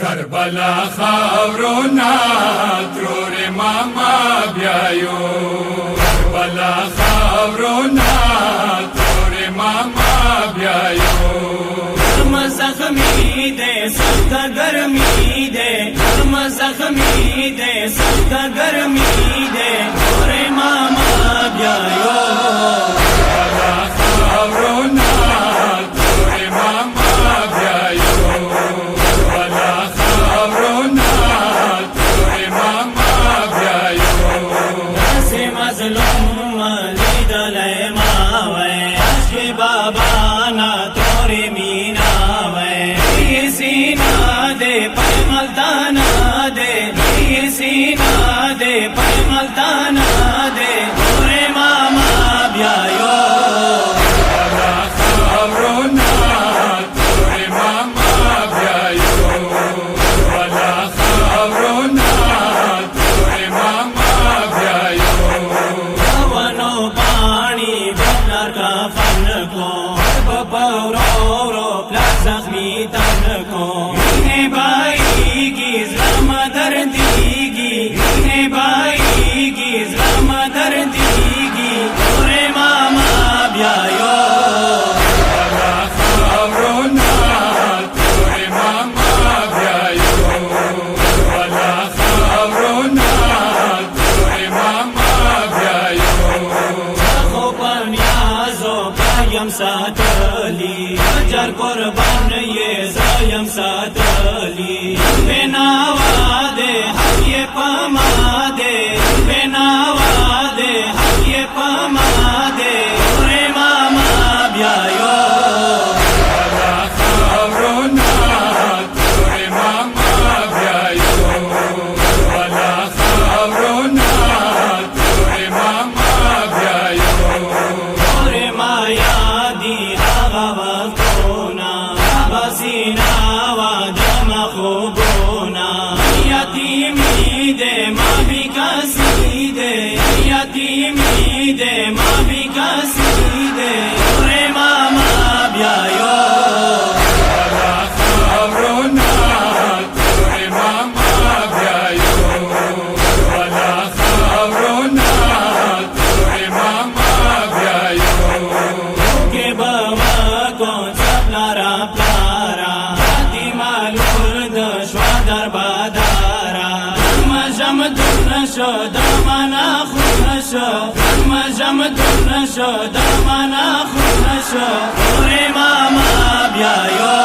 کربلا خاورونا ترور ماما بیایو کربلا خاورونا ترور ماما بیایو گرم زخمی دے سخت گرمی دے گرم زخمی دے سخت گرمی دے ترور ماما بیایو کربلا خاورونا ترور ماما بیایو کربلا خاورونا ترور ماما بیایو سے مظلوم لیدلے ماوے عشق بابا نا توری مینا وے یہ سینہ دے پیملتانا دے یہ سینہ دے پیملتانا دے تورے ماما بیایو کربلا خاورونا ترور ماما بیایو کربلا خاورونا ترور ماما بیایو ونو پانی بلر کا فن کو بپورو رو پلک زخمی تن کو مینے بائی کی زلم دردیگی مینے بائی کی زلم دردیگی تورے ماما بیایو کربلا خاورونا ترور ماما بیایو کربلا خاورونا ترور ماما بیایو خو پنیازو پایم ساتلی اجر قربان یہ زایم ساتلی بناوا دے حق یہ پما دے بناوا دے حق یہ پما دے تورے ماما بیایو کربلا خاورونا ترور ماما بیایو کربلا خاورونا ترور ماما بیایو تورے مایا دی آغا وقتونا بسینا و دم خوبونا یتیمی دے ماں بھی کسی دے یتیمی دے ماں بھی کسی دے تورے ماما بیایو کربلا خاورونا ترور ماما بیایو کربلا خاورونا ترور ماما بیایو کے بابا کو چپلارا پلارا راتی مالور دشوا در بادارا مجم دن شو دمانا خون شو مجم دن شو دمانا خون شو تورے ماما بیایو